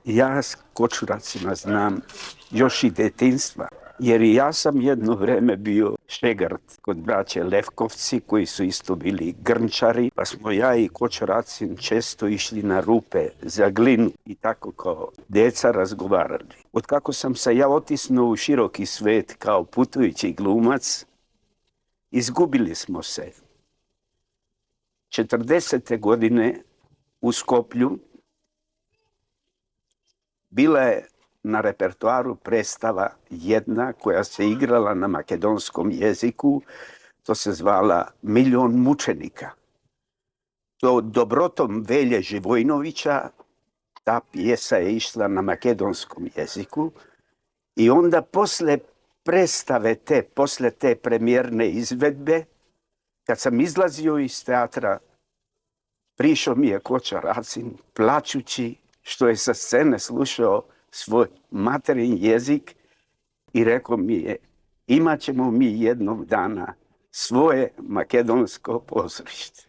Ja s kočuracima znam još i detinjstva, jer i ja sam jedno vreme bio šegrt kod braće Levkovci, koji su isto bili grnčari, pa smo ja i kočuracin često išli na rupe za glinu i tako kao djeca razgovarali. Od kako sam se ja otisnuo u široki svet kao putujući glumac, izgubili smo se. 40. godine u Skoplju bila je na repertoaru predstava jedna koja se igrala na makedonskom jeziku, to se zvala Milion mučenika. To dobrotom Velje Živojnovića, ta pjesa je išla na makedonskom jeziku i onda posle predstave posle te premijerne izvedbe, kad sam izlazio iz teatra, prišao mi je Kočaracin plačući što je sa scene slušao svoj materin jezik i rekao mi je, imat ćemo mi jednog dana svoje makedonsko pozorište.